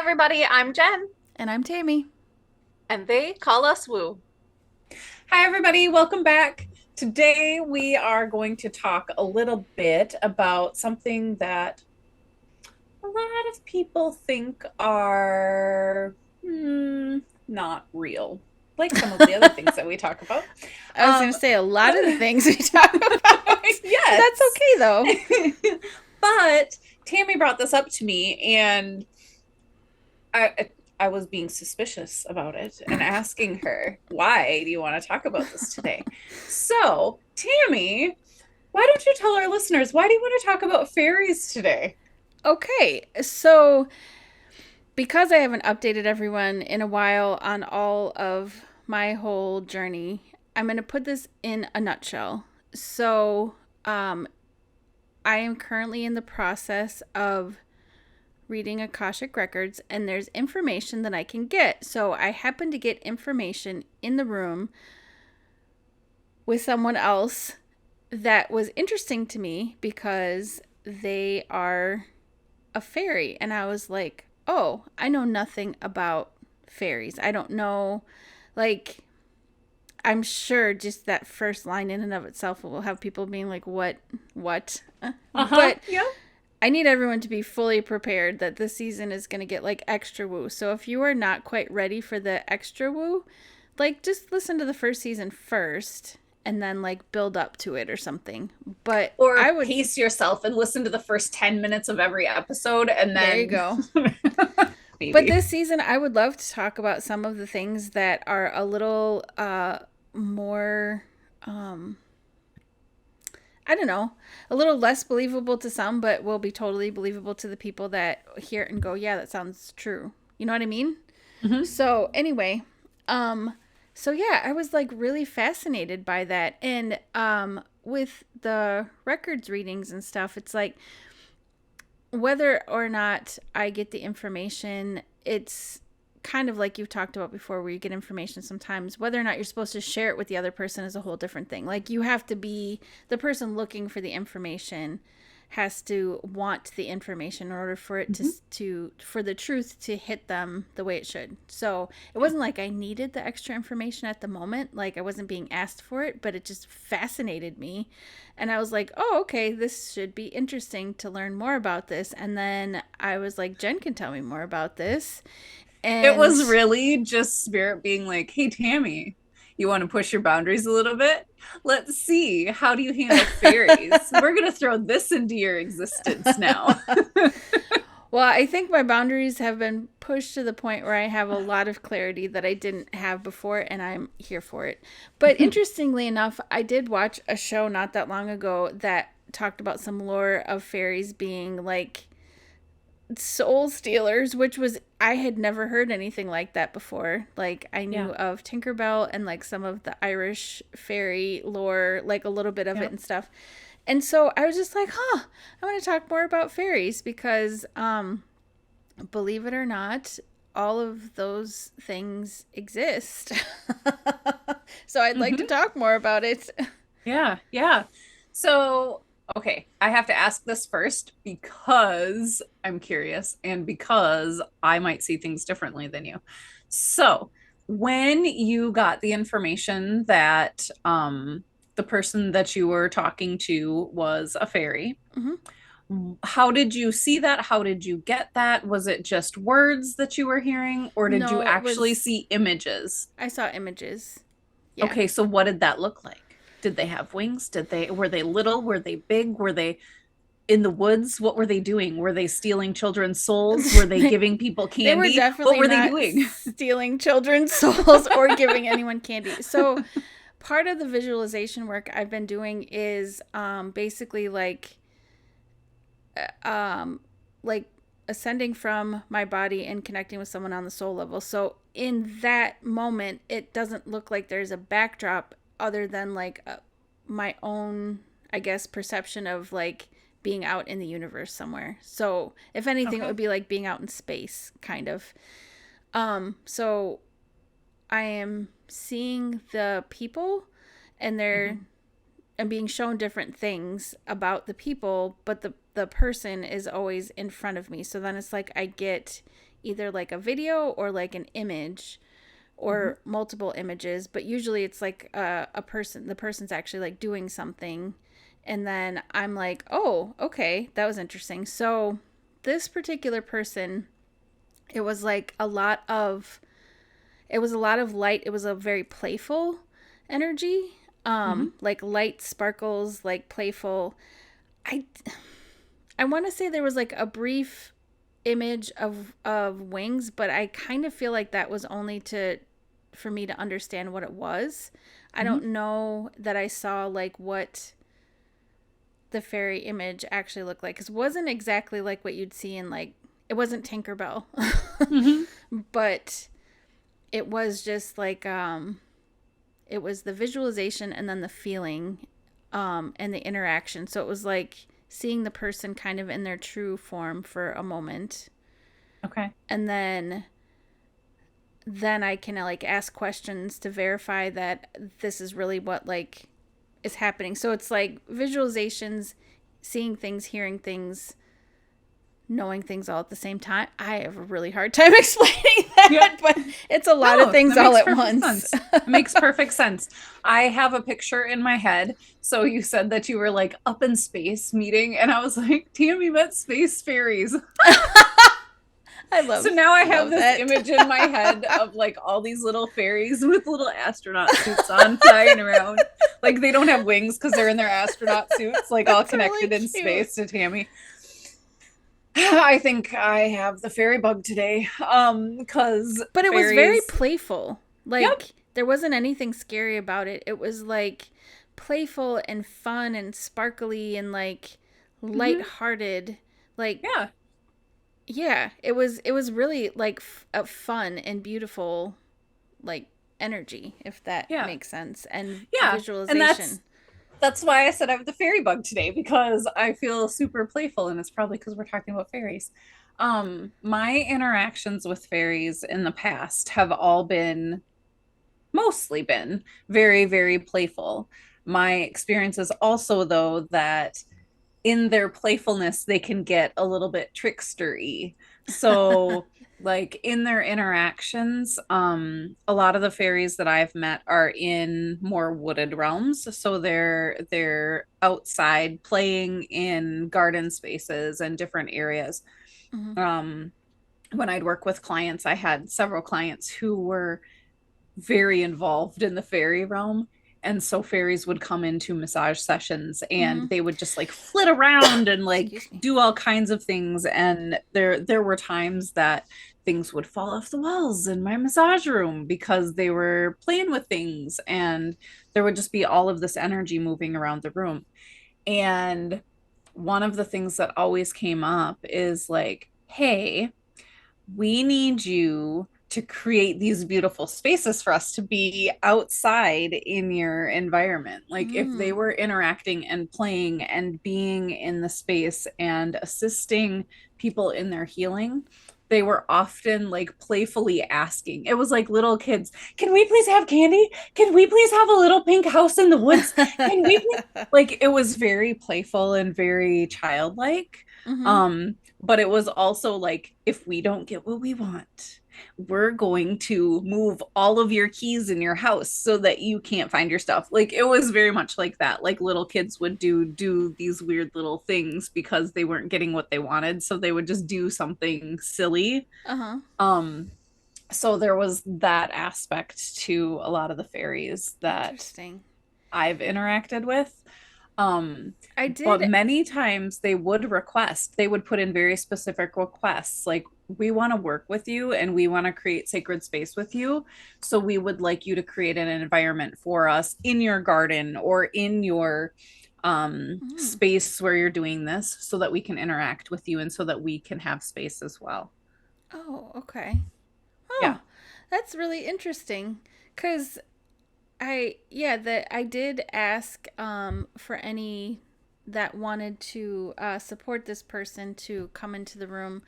everybody, I'm Jen, And I'm Tammy. and they call us Woo. Hi, everybody. Welcome back. Today, we are going to talk a little bit about something that a lot of people think are not real, like some of the other things that we talk about. I was going Um, to say a lot but of the things we talk about, but that's yes, okay though. but Tammy brought this up to me, and I was being suspicious about it and asking her, why do you want to talk about this today? So, Tammy, why don't you tell our listeners, why do you want to talk about fairies today? Okay, so because I haven't updated everyone in a while on all of my whole journey, I'm going to put this in a nutshell. So, um, I am currently in the process of reading Akashic Records, and there's information that I can get. So, I happen to get information in the room with someone else that was interesting to me because they are a fairy. And I was like, oh, I know nothing about fairies. I don't know, like, I'm sure just that first line in and of itself will have people being like, what? Uh-huh. But Yeah. I need everyone to be fully prepared that this season is going to get like extra woo. So if you are not quite ready for the extra woo, like just listen to the first season first and then like build up to it or something. But I Or would, pace yourself and listen to the first 10 minutes of every episode and there you then go. But maybe. this season, I would love to talk about some of the things that are a little more, um, I don't know, a little less believable to some, but will be totally believable to the people that hear it and go, yeah, that sounds true. You know what I mean? Mm-hmm. So, anyway, um, so yeah, I was like really fascinated by that. And with the records readings and stuff, it's like, whether or not I get the information, it's kind of like you've talked about before, where you get information sometimes. Whether or not you're supposed to share it with the other person is a whole different thing. Like, you have to be the person looking for the information has to want the information in order for it Mm-hmm. to for the truth to hit them the way it should. So it wasn't like I needed the extra information at the moment, like I wasn't being asked for it, but it just fascinated me. And I was like, oh, okay, this should be interesting to learn more about this. And then I was like, Jen can tell me more about this. It And was really just spirit being like, hey, Tammy, you want to push your boundaries a little bit? Let's see. How do you handle fairies? We're going to throw this into your existence now. well, I think my boundaries have been pushed to the point where I have a lot of clarity that I didn't have before, and I'm here for it. But interestingly enough, I did watch a show not that long ago that talked about some lore of fairies being like soul stealers, which was, I had never heard anything like that before. Like, I Yeah. knew of Tinkerbell and like some of the Irish fairy lore, like a little bit of it Yep. and stuff. And so I was just like, huh, I want to talk more about fairies because believe it or not, all of those things exist. So I'd like to Mm-hmm. talk more about it. Yeah. Yeah. So, okay, I have to ask this first because I'm curious and because I might see things differently than you. So, when you got the information that the person that you were talking to was a fairy, Hmm. how did you see that? How did you get that? Was it just words that you were hearing, or did you No, it actually was, see images? I saw images. Yeah. Okay, so what did that look like? Did they have wings? Did they were they little? Were they big? Were they in the woods? What were they doing? Were they stealing children's souls? Were they giving people They were candy? What definitely were they not doing? stealing children's souls or giving anyone candy. So, part of the visualization work I've been doing is basically like ascending from my body and connecting with someone on the soul level. So in that moment, it doesn't look like there's a backdrop other than like my own, I guess, perception of like being out in the universe somewhere. So if anything, it Okay. would be like being out in space, kind of. So I am seeing the people, and they're Mhm. and being shown different things about the people, but the person is always in front of me. So then it's like I get either like a video or like an image Mm-hmm. or multiple images, but usually it's like a person, the person's actually like doing something. And then I'm like, oh, okay, that was interesting. So this particular person, it was like it was a lot of light. It was a very playful energy, Mm-hmm. like light sparkles, like playful. I I want to say there was like a brief image of wings, but I kind of feel like that was only to for me to understand what it was. I Mm-hmm. don't know that I saw like what the fairy image actually looked like, because it wasn't exactly like what you'd see in like, it wasn't Tinkerbell, Mm-hmm. but it was just like it was the visualization and then the feeling and the interaction. So it was like seeing the person kind of in their true form for a moment, Okay. and then I can like ask questions to verify that this is really what like is happening. So it's like visualizations, seeing things, hearing things, knowing things all at the same time. I have a really hard time explaining Yeah. that, but it's a lot of No, things that all makes at perfect once. sense. It makes perfect sense. I have a picture in my head. So you said that you were like up in space meeting, and I was like, Tammy met space fairies. I So now I have love this that. image in my head of like all these little fairies with little astronaut suits on flying around. Like they don't have wings because they're in their astronaut suits, like all That's really connected in cute. space to Tammy. I think I have the fairy bug today. Because But it was very fairies, playful. yep. Like there wasn't anything scary about it. It was like playful and fun and sparkly and like Hmm. lighthearted. Like Yeah, yeah, it was really like a fun and beautiful like energy, if that yeah, makes sense, and yeah. And visualization. that's why I said I have the fairy bug today because I feel super playful, and it's probably because we're talking about fairies. My interactions with fairies in the past have all been mostly been very, very playful. My experience is also though that in their playfulness they can get a little bit trickstery. So like in their interactions, a lot of the fairies that I've met are in more wooded realms, so they're outside playing in garden spaces and different areas. Hmm. um when I'd work with clients, I had several clients who were very involved in the fairy realm. And so fairies would come into massage sessions and Hmm. they would just like flit around and like Excuse me. do all kinds of things. And there were times that things would fall off the walls in my massage room because they were playing with things, and there would just be all of this energy moving around the room. And one of the things that always came up is like, hey, we need you to create these beautiful spaces for us to be outside in your environment. Like if they Mm. were interacting and playing and being in the space and assisting people in their healing, they were often like playfully asking. It was like little kids, can we please have candy? Can we please have a little pink house in the woods? Can we please? Like it was very playful and very childlike. Hmm. But it was also like, if we don't get what we want, we're going to move all of your keys in your house so that you can't find your stuff. Like it was very much like that. Like little kids would do these weird little things because they weren't getting what they wanted, so they would just do something silly. Uh-huh. um so there was that aspect to a lot of the fairies that Interesting. I've interacted with. Um, I but did. many times they would request, they would put in very specific requests like, we want to work with you and we want to create sacred space with you. So we would like you to create an environment for us in your garden or in your Mm. space where you're doing this so that we can interact with you and so that we can have space as well. Oh, okay. Yeah. Oh, that's really interesting. Cause yeah, that I did ask for any that wanted to support this person to come into the room.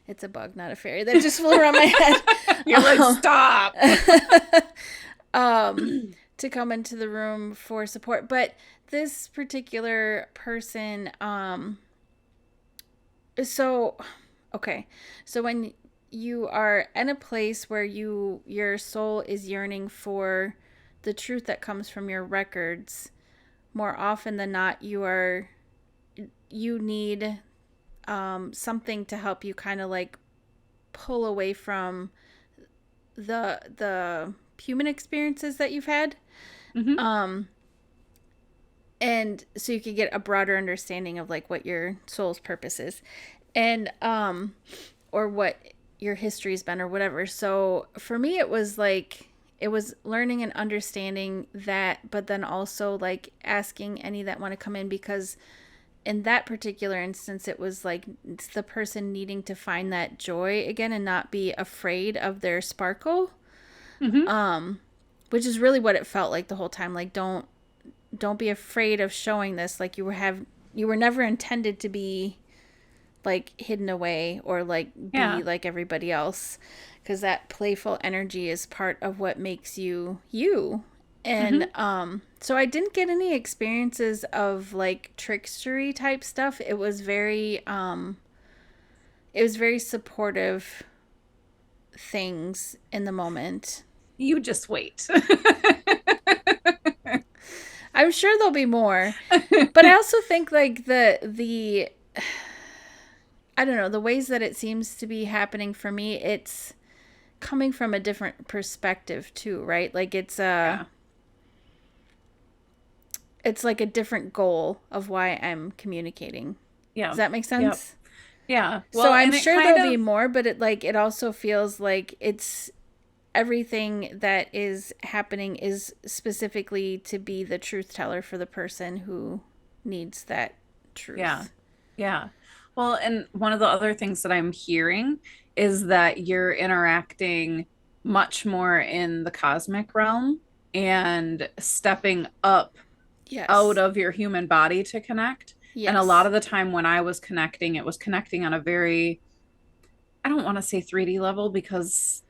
It's a bug, not a fairy. That just flew around my head. You're like, Um, stop. um, to come into the room for support. But this particular person, so Okay. So when you are in a place where your soul is yearning for the truth that comes from your records, more often than not you need something to help you kind of like pull away from the human experiences that you've had. Mm-hmm. Um and so you could get a broader understanding of like what your soul's purpose is. And or what your history's been or whatever. So for me it was like it was learning and understanding that, but then also like asking any that want to come in, because in that particular instance it was like it's the person needing to find that joy again and not be afraid of their sparkle. Mm-hmm. um which is really what it felt like the whole time. Like don't be afraid of showing this. Like you were never intended to be like hidden away or like be Yeah. like everybody else, because that playful energy is part of what makes you you. And Mm-hmm. so I didn't get any experiences of like trickstery type stuff. It was very supportive things in the moment. You just wait. I'm sure there'll be more, but I also think like the I don't know, the ways that it seems to be happening for me, it's coming from a different perspective too, right? Like Yeah. it's like a different goal of why I'm communicating. Yeah. Does that make Yep. sense? Yeah. So Well, I'm and it sure kind there'll be of, more, but it also feels like it's everything that is happening is specifically to be the truth teller for the person who needs that yeah. truth. Yeah. Well, and one of the other things that I'm hearing is that you're interacting much more in the cosmic realm and stepping up out Yes. of your human body to connect. And a lot Yes. of the time when I was connecting, it was connecting on a very, I don't want to say 3D level because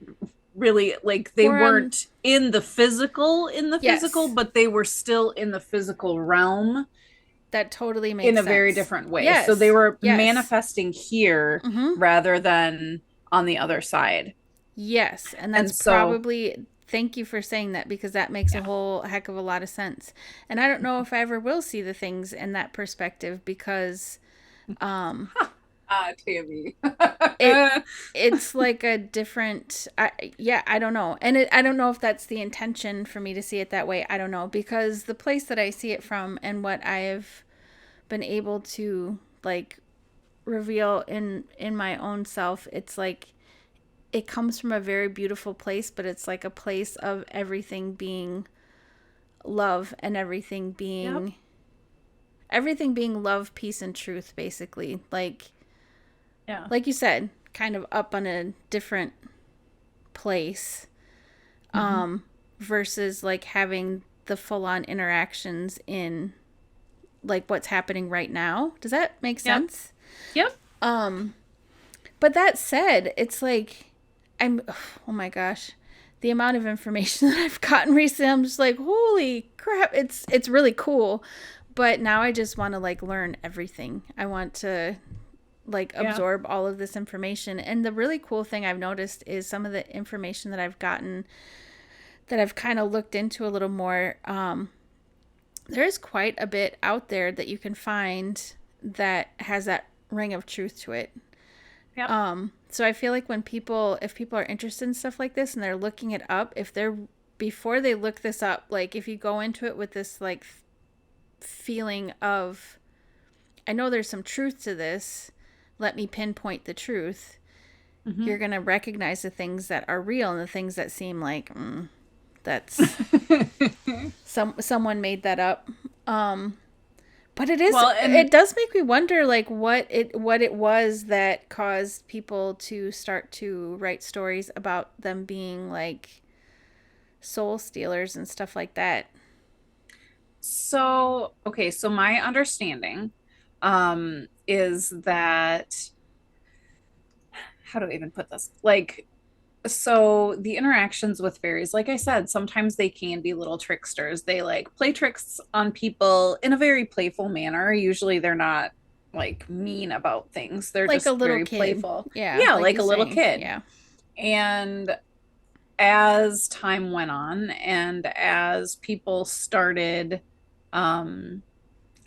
really like they More on weren't in the physical, yes. but they were still in the physical realm That totally in makes a very sense. different way. So they Yes. were Yes. manifesting here Mhm. rather than on the other side. Yes, and that's And so, probably thank you for saying that, because that makes a yeah. whole heck of a lot of sense. And I don't know if I ever will see the things in that perspective, because um Ah, Tammy. it it's like a different yeah, I don't know. And I don't know if that's the intention for me to see it that way. I don't know, because the place that I see it from and what I've been able to like reveal in my own self, it's like it comes from a very beautiful place, but it's like a place of everything being love and Yep. everything being love, peace and truth, basically. Yeah. Like you said, kind of up on a different place, Mm-hmm. versus like having the full-on interactions in like what's happening right now. Does that make Yep. sense? Yep. Um but that said, it's like I'm oh my gosh, the amount of information that I've gotten recently, I'm just like, holy crap, it's really cool. But now I just want to like learn everything. I want to like Yeah. absorb all of this information. And the really cool thing I've noticed is some of the information that I've gotten that I've kind of looked into a little more. There's quite a bit out there that you can find that has that ring of truth to it. Yep. So I feel like if people are interested in stuff like this and they're looking it up, if they're before they look this up, like if you go into it with this like feeling of, I know there's some truth to this, let me pinpoint the truth, Mm-hmm. you're gonna recognize the things that are real and the things that seem like that's someone made that up. Um, But Well, and it does make me wonder like what it was that caused people to start to write stories about them being like soul stealers and stuff like that. so okay, so my understanding is that how do I even put this? Like so the interactions with fairies, like I said, sometimes they can be little tricksters. They like play tricks on people in a very playful manner. Usually they're not like mean about things. They're Like a just little very kid. playful. Yeah, Yeah, like like you're a little saying. kid. Yeah. And as time went on and as people started, um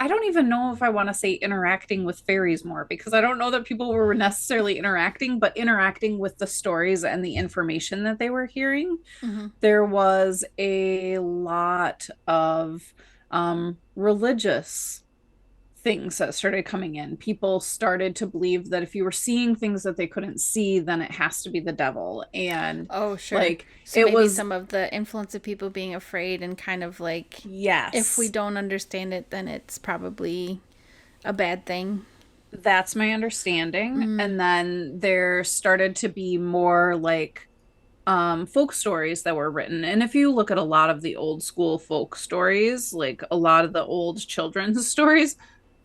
I don't even know if I want to say interacting with fairies more, because I don't know that people were necessarily interacting, but interacting with the stories and the information that they were hearing. Mm-hmm. There was a lot of religious things that started coming in. People started to believe that if you were seeing things that they couldn't see, then it has to be the devil. And Oh, sure. like So it maybe was, some of the influence of people being afraid and kind of like, if we yes, don't understand it, then it's probably a bad thing. that's my understanding. Mm. And then there started to be more like folk stories that were written. And if you look at a lot of the old school folk stories, like a lot of the old children's stories,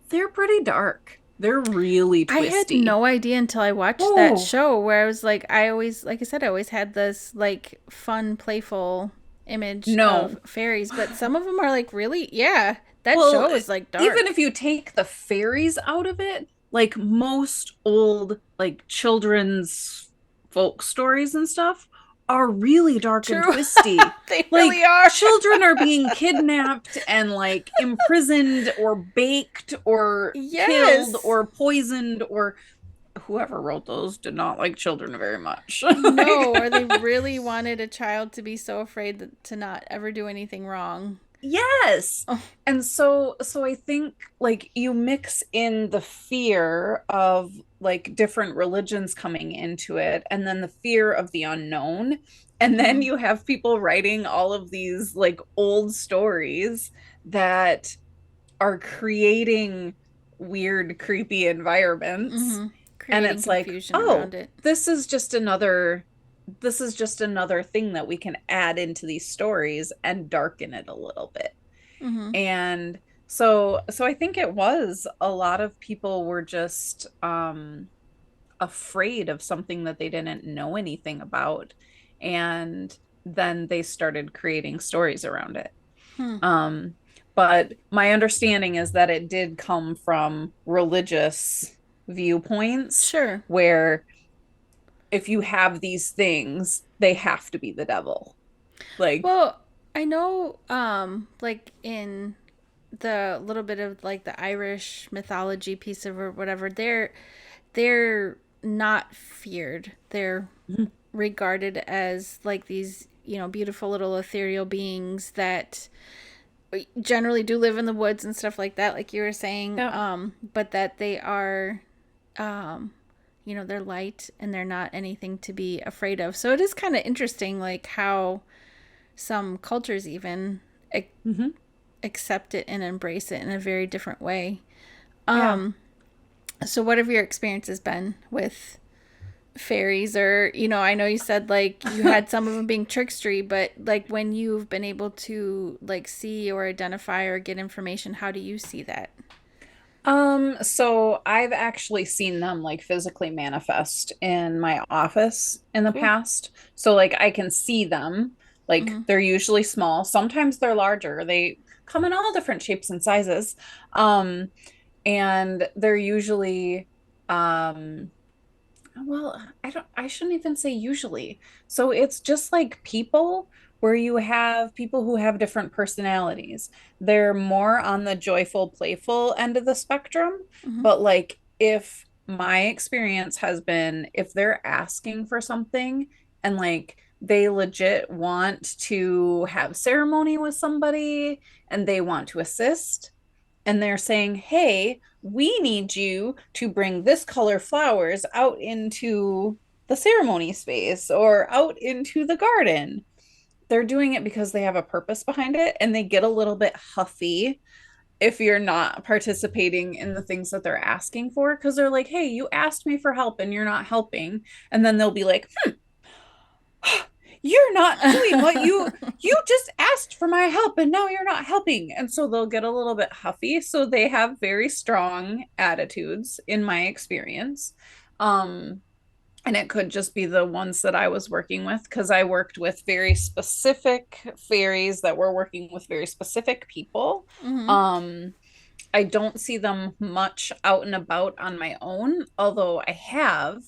they're pretty dark. They're really I had twisty. no idea until I watched that Oh, show where I was like, I always, like I said, I always had this like fun, playful image of no. fairies, but some of them are like really, yeah, that Well, show is like even dark. if you take the fairies out of it, like most old like children's folk stories and stuff are really dark and True. twisty. They really Like are. children are being kidnapped and like imprisoned or baked or killed Yes. or poisoned, or whoever wrote those did not like children very much. Like, No, or they really wanted a child to be so afraid to not ever do anything wrong. yes. Oh. And so I think like you mix in the fear of like different religions coming into it, and then the fear of the unknown, and then Mm-hmm. you have people writing all of these like old stories that are creating weird creepy environments. Mm-hmm. And Creating it's like, confusion oh, around it. this is just another this is just another thing that we can add into these stories and darken it a little bit. Mm-hmm. And so I think it was a lot of people were just afraid of something that they didn't know anything about, and then they started creating stories around it. Hmm. um but my understanding is that it did come from religious viewpoints, Sure. where if you have these things, they have to be the devil. Like, Well, I know, like in the little bit of like the Irish mythology piece of or whatever, they're not feared. They're regarded as like these, beautiful little ethereal beings that generally do live in the woods and stuff like that, like you were saying. yeah. But that they are, um, they're light and they're not anything to be afraid of. So it is kind of interesting, like how some cultures even Hmm. accept it and embrace it in a very different way. Yeah. Um, so what have your experiences been with fairies? Or, I know you said like you had some of them being trickstery, but like when you've been able to like see or identify or get information, how do you see that? So I've actually seen them like physically manifest in my office in the Cool. past. So like I can see them. Like Mm-hmm. they're usually small. Sometimes they're larger. They come in all different shapes and sizes. Um, and they're usually um well, I shouldn't even say usually. So it's just like people, where you have people who have different personalities. They're more on the joyful, playful end of the spectrum. Mm-hmm. But like if my experience has been, if they're asking for something and like they legit want to have ceremony with somebody and they want to assist, and they're saying, hey, we need you to bring this color flowers out into the ceremony space or out into the garden. They're doing it because they have a purpose behind it, and they get a little bit huffy if you're not participating in the things that they're asking for, because they're like, hey, you asked me for help and you're not helping. And then they'll be like, you're not doing what you just asked for my help and now you're not helping. And so they'll get a little bit huffy. So they have very strong attitudes in my experience. um and it could just be the ones that I was working with, because I worked with very specific fairies that were working with very specific people. Mm-hmm. um I don't see them much out and about on my own, although I have,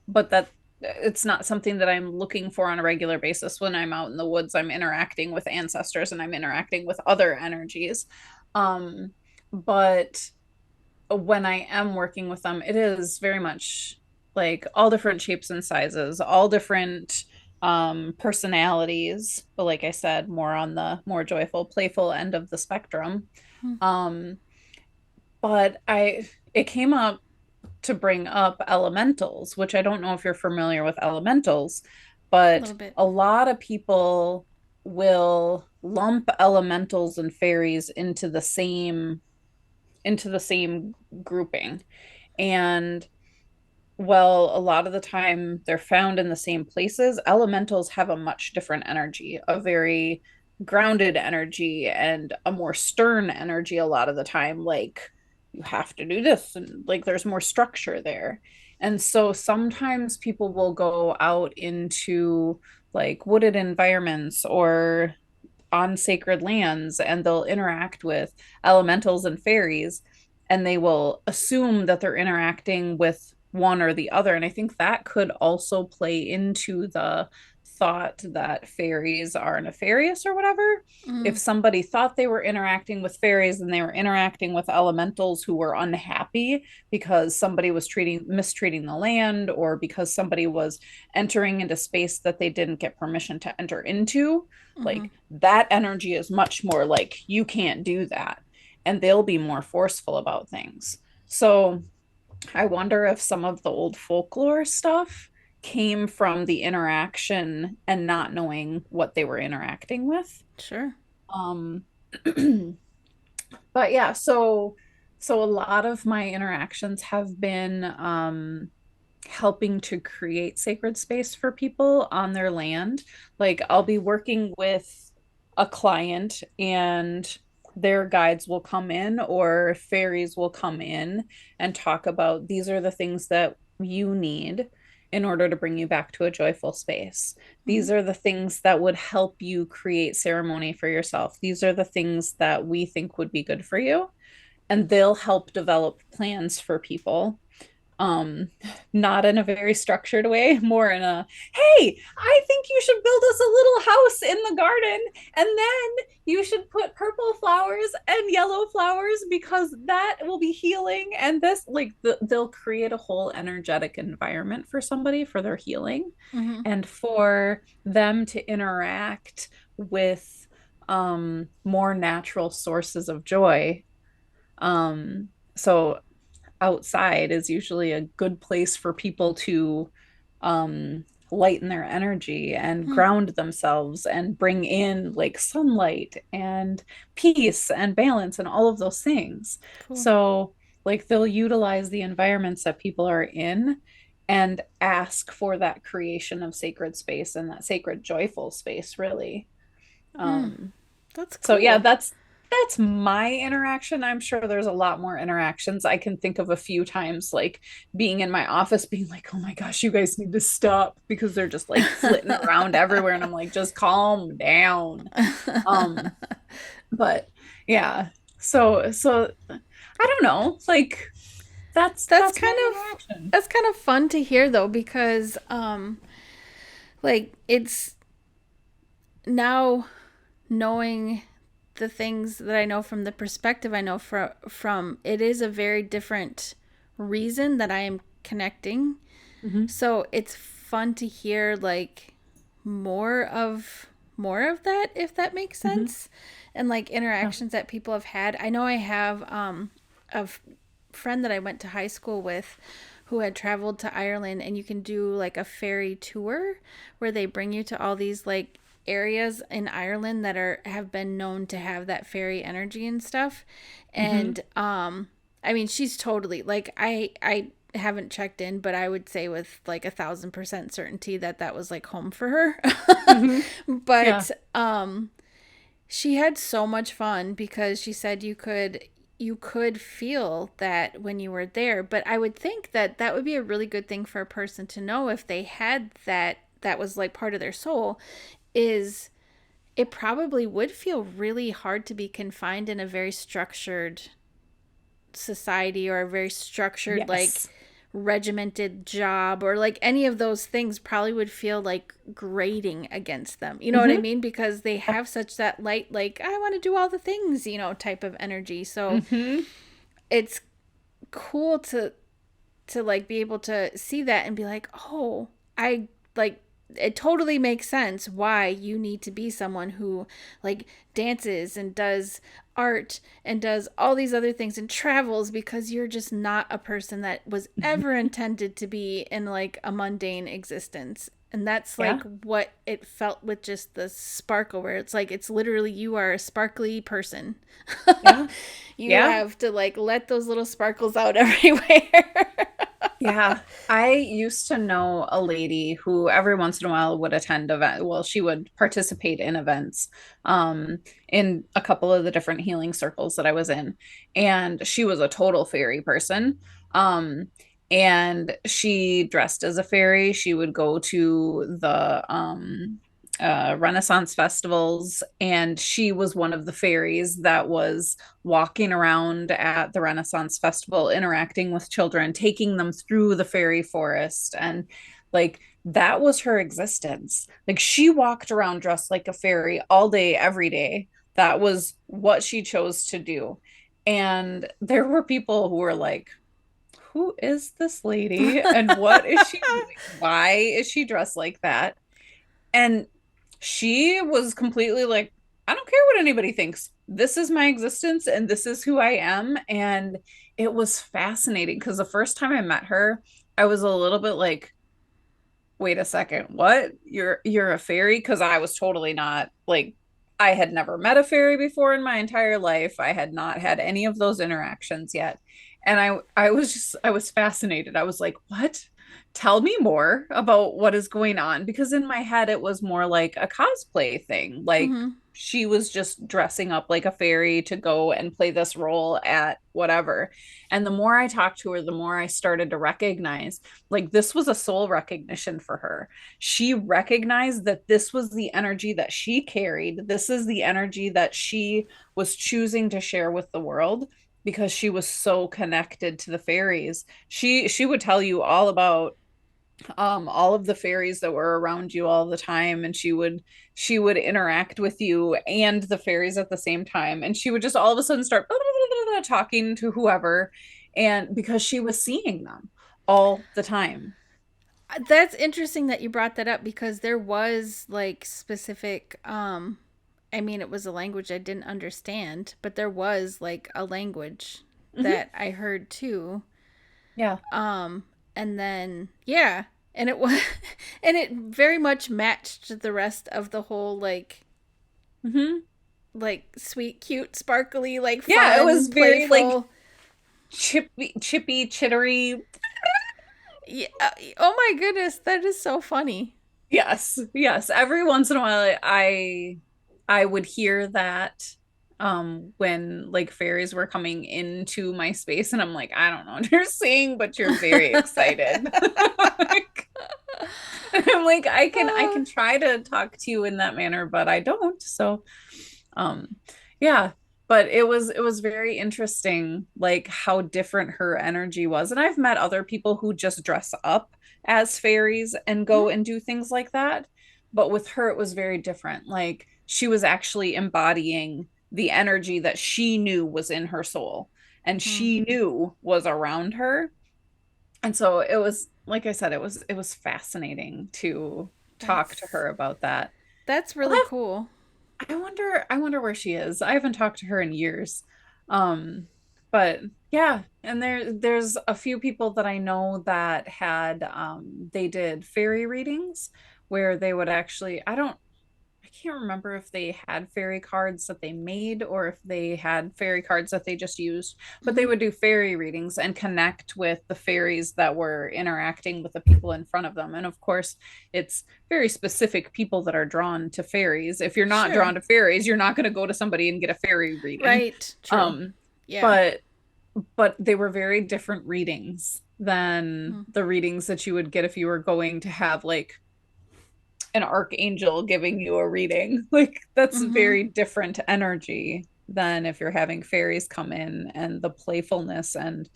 but that it's not something that I'm looking for on a regular basis. When I'm out in the woods, I'm interacting with ancestors and I'm interacting with other energies. But when I am working with them, it is very much like all different shapes and sizes, all different personalities, but like I said, more on the more joyful, playful end of the spectrum. Hmm. Um, but I it came up to bring up elementals, which I don't know if you're familiar with elementals, A but little bit. a lot of people will lump elementals and fairies into the same grouping. And well, a lot of the time they're found in the same places. Elementals have a much different energy, a very grounded energy and a more stern energy a lot of the time. Like, you have to do this, and like there's more structure there. And so sometimes people will go out into like wooded environments or on sacred lands and they'll interact with elementals and fairies and they will assume that they're interacting with one or the other. And I think that could also play into the thought that fairies are nefarious or whatever. If Mm. somebody thought they were interacting with fairies and they were interacting with elementals who were unhappy because somebody was mistreating the land or because somebody was entering into space that they didn't get permission to enter into, Mm-hmm. like that energy is much more like you can't do that, and they'll be more forceful about things. So I wonder if some of the old folklore stuff came from the interaction and not knowing what they were interacting with. Sure. um but yeah, so a lot of my interactions have been helping to create sacred space for people on their land. Like I'll be working with a client and their guides will come in or fairies will come in and talk about these are the things that you need in order to bring you back to a joyful space. Mm-hmm. These are the things that would help you create ceremony for yourself. These are the things that we think would be good for you. And they'll help develop plans for people, um not in a very structured way, more in a, hey, I think you should build us a little house in the garden, and then you should put purple flowers and yellow flowers because that will be healing. And this, like they'll create a whole energetic environment for somebody for their healing Mm-hmm. and for them to interact with more natural sources of joy. So outside is usually a good place for people to lighten their energy and Hmm. ground themselves and bring in like sunlight and peace and balance and all of those things. Cool. So, like, they'll utilize the environments that people are in and ask for that creation of sacred space and that sacred joyful space, really. Mm. um That's so yeah, cool. that's my interaction. I'm sure there's a lot more interactions. I can think of a few times like being in my office being like, "Oh my gosh, you guys need to stop," because they're just like flitting around everywhere and I'm like, "Just calm down." Um but yeah. So I don't know. Like that's that's kind my of interaction. that's kind of fun to hear though because like it's now knowing the things that I know from the perspective I know from it is a very different reason that I am connecting. Hmm. So it's fun to hear like more of more of that if that makes Hmm. sense and like Yeah. interactions that people have had. I know I have a friend that I went to high school with who had traveled to Ireland, and you can do like a ferry tour where they bring you to all these like areas in Ireland that are have been known to have that fairy energy and stuff. Hmm. And I mean she's totally like I haven't checked in, but I would say with like 1,000% certainty that that was like home for her. Hmm. Yeah. But she had so much fun because she said you could feel that when you were there. But I would think that that would be a really good thing for a person to know if they had that was like part of their soul is it probably would feel really hard to be confined in a very structured society or a very structured, like Yes. regimented job or like any of those things probably would feel like grating against them. You know what I Hmm. mean? Because they have such that light, like, I want to do all the things, type of energy. So Hmm. it's cool to like be able to see that and be like, oh, I like it totally makes sense why you need to be someone who like dances and does art and does all these other things and travels, because you're just not a person that was ever intended to be in like a mundane existence. And that's like Yeah. what it felt with just the sparkle, where it's like it's literally you are a sparkly person. Yeah. You Yeah. have to like let those little sparkles out everywhere. Yeah, I used to know a lady who every once in a while would attend event. Well, she would participate in events, um, in a couple of the different healing circles that I was in, and she was a total fairy person. Um, and she dressed as a fairy. She would go to the Renaissance festivals, and she was one of the fairies that was walking around at the Renaissance Festival, interacting with children, taking them through the fairy forest. And like that was her existence. Like she walked around dressed like a fairy all day, every day. That was what she chose to do. And there were people who were like, who is this lady? And what is she doing? Why is she dressed like that? And she was completely like, I don't care what anybody thinks. This is my existence and this is who I am. And it was fascinating because the first time I met her, I was a little bit like, wait a second, what? You're a fairy? Because I was totally not like, I had never met a fairy before in my entire life. I had not had any of those interactions yet. And I was fascinated. I was like, what? Tell me more about what is going on. Because in my head, it was more like a cosplay thing. Like Mm-hmm. she was just dressing up like a fairy to go and play this role at whatever. And the more I talked to her, the more I started to recognize like this was a soul recognition for her. She recognized that this was the energy that she carried. This is the energy that she was choosing to share with the world because she was so connected to the fairies. She would tell you all about all of the fairies that were around you all the time, and she would interact with you and the fairies at the same time, and she would just all of a sudden start talking to whoever, and because she was seeing them all the time. That's interesting that you brought that up, because there was like specific I mean, it was a language I didn't understand, but there was like a language Hmm. that I heard too. Yeah. Um and then yeah, and it was and it very much matched the rest of the whole Hmm. like sweet, cute, sparkly, like Yeah, it fun, was very like playful. chippy, chittery. Yeah. Oh my goodness, that is so funny. Yes, yes. Every once in a while, I would hear that when like fairies were coming into my space, and I'm like, I don't know what you're saying, but you're very excited. Like, I'm like, I can try to talk to you in that manner, but I don't. So um yeah, but it was very interesting like how different her energy was. And I've met other people who just dress up as fairies and go and do things like that, but with her it was very different. Like she was actually embodying the energy that she knew was in her soul and Mm-hmm. she knew was around her. And so it was, like I said, it was fascinating to talk to That's her about that. that's I'll really have cool. I wonder where she is. I haven't talked to her in years. Um, but yeah, and there's a few people that I know that had they did fairy readings where they would actually I can't remember if they had fairy cards that they made or if they had fairy cards that they just used, but they Mm-hmm. would do fairy readings and connect with the fairies that were interacting with the people in front of them. And of course, it's very specific people that are drawn to fairies. If you're not Sure. drawn to fairies, you're not going to go to somebody and get a fairy reading. Right. True. Um, Yeah. but they were very different readings than Mm-hmm. the readings that you would get if you were going to have like an archangel giving you a reading. Like that's Mm-hmm. very different energy. than if you're having fairies come in, and the playfulness. And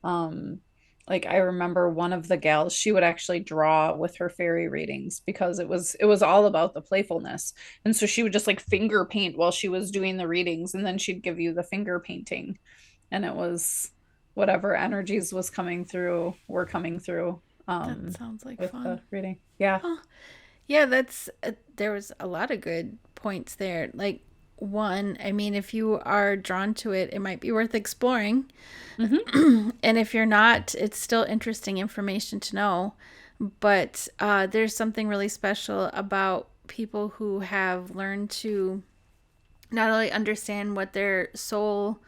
um like I remember one of the gals, she would actually draw with her fairy readings because it was all about the playfulness. And so she would just like finger paint while she was doing the readings, and then she'd give you the finger painting, and it was whatever energies was coming through were coming through That sounds like with fun. the reading. Yeah. Huh. Yeah, that's there was a lot of good points there. Like one, I mean, if you are drawn to it, it might be worth exploring. Hmm. And if you're not, it's still interesting information to know. But there's something really special about people who have learned to not only understand what their soul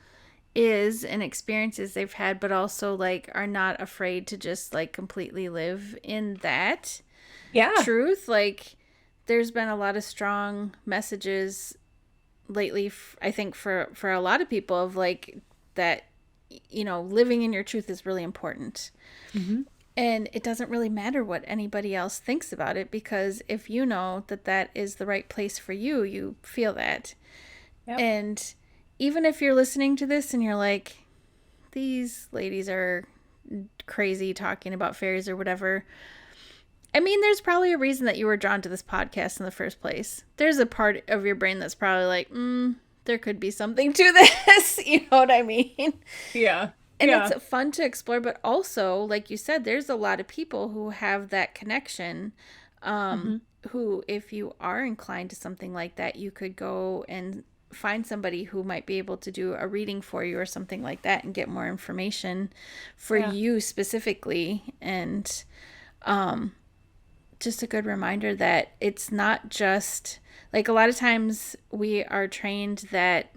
is and experiences they've had, but also like are not afraid to just like completely live in that Yeah. truth. Like there's been a lot of strong messages lately, I think for a lot of people of like that, living in your truth is really important. Hmm. And it doesn't really matter what anybody else thinks about it, because if you know that that is the right place for you, you feel that. Yep. And even if you're listening to this and you're like, these ladies are crazy talking about fairies or whatever, I mean, there's probably a reason that you were drawn to this podcast in the first place. There's a part of your brain that's probably like, there could be something to this. You know what I mean? Yeah. And Yeah. it's fun to explore, but also, like you said, there's a lot of people who have that connection. Hmm. Who, if you are inclined to something like that, you could go and find somebody who might be able to do a reading for you or something like that and get more information for Yeah. you specifically. And just a good reminder that it's not just like a lot of times we are trained that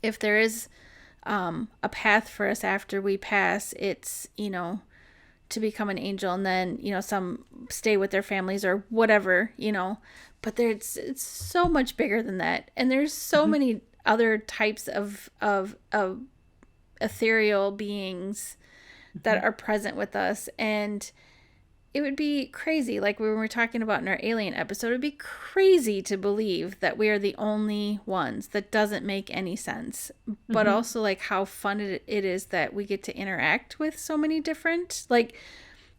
if there is a path for us after we pass, it's, to become an angel and then, some stay with their families or whatever, but there's it's so much bigger than that. And there's so Hmm. many other types of ethereal beings Hmm. that are present with us. And it would be crazy, like we were talking about in our alien episode, it would be crazy to believe that we are the only ones. That doesn't make any sense. But Hmm. also like how fun it is that we get to interact with so many different, like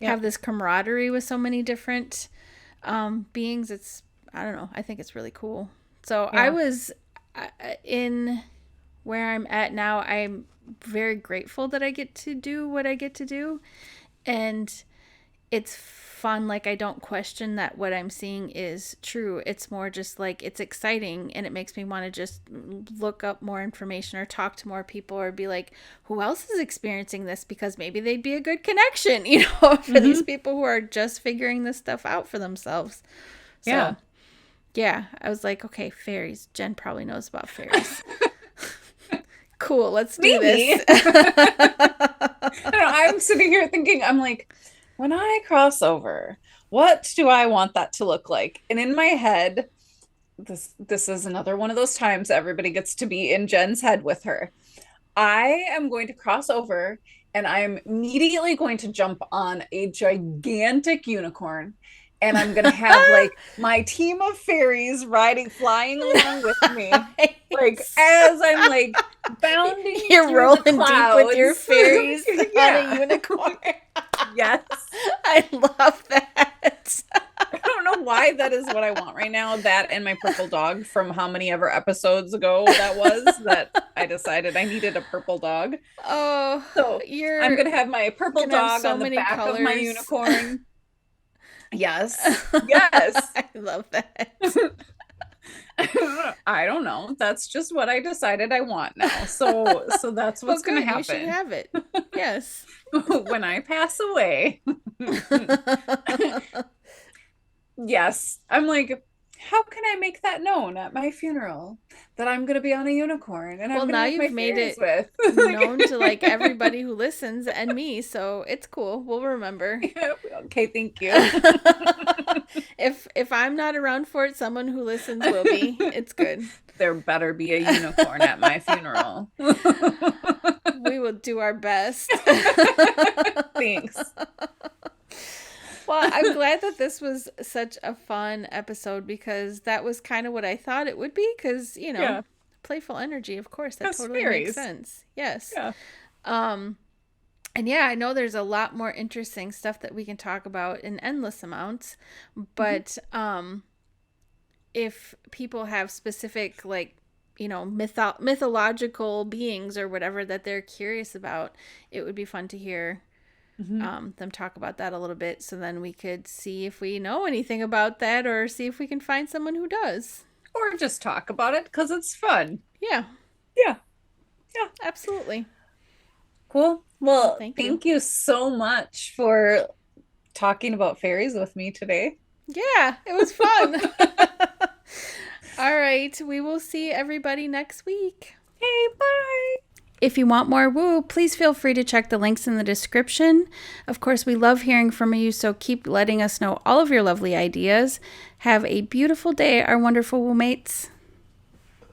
Yeah. have this camaraderie with so many different beings. It's, I don't know, I think it's really cool. So I Yeah. was in where I'm at now, I'm very grateful that I get to do what I get to do. And it's fun. Like I don't question that what I'm seeing is true. It's more just like it's exciting and it makes me want to just look up more information or talk to more people or be like, who else is experiencing this, because maybe they'd be a good connection, for these Hmm. people who are just figuring this stuff out for themselves. Yeah. So yeah, I was like, okay, fairies. Jen probably knows about fairies. Cool, let's do Maybe. this. I don't know, I'm sitting here thinking, I'm like, when I cross over, what do I want that to look like? And in my head, this is another one of those times everybody gets to be in Jen's head with her. I am going to cross over and I'm immediately going to jump on a gigantic unicorn. And I'm going to have like my team of fairies flying along with me. Like Nice. as I'm like bounding You're through the rolling deep with your clouds. fairies on a Yeah. unicorn. Yes. I love that. I don't know why that is what I want right now. That and my purple dog from how many ever episodes ago that was, that I decided I needed a purple dog. Oh, So I'm you're gonna have my purple gonna have dog so on the many back of my colors. unicorn. Yes. Yes. I love that. I don't know. That's just what I decided I want now. So that's Well, what's gonna good. You should happen have it. Yes. when I pass away. Yes. I'm like, how can I make that known at my funeral that I'm going to be on a unicorn and Well, I'm going to now have my you've made fairies it with? known to like everybody who listens and me, so it's cool. We'll remember. Okay, thank you. If I'm not around for it, someone who listens will be. It's good. There better be a unicorn at my funeral. We will do our best. Thanks. Well, I'm glad that this was such a fun episode, because that was kind of what I thought it would be, because, Yeah. playful energy. Of course, that Yes, totally makes fairies. sense. Yes. Yeah. Um, and yeah, I know there's a lot more interesting stuff that we can talk about in endless amounts, Mhm. but if people have specific like mythological beings or whatever that they're curious about, it would be fun to hear Mhm. them talk about that a little bit, so then we could see if we know anything about that or see if we can find someone who does. Or just talk about it because it's fun. Yeah, Yeah. Yeah. absolutely. Cool. Well, Well, thank you. thank you so much for talking about fairies with me today. Yeah, it was fun. All right, we will see everybody next week. Hey, bye. If you want more woo, please feel free to check the links in the description. Of course, we love hearing from you, so keep letting us know all of your lovely ideas. Have a beautiful day, our wonderful woo mates.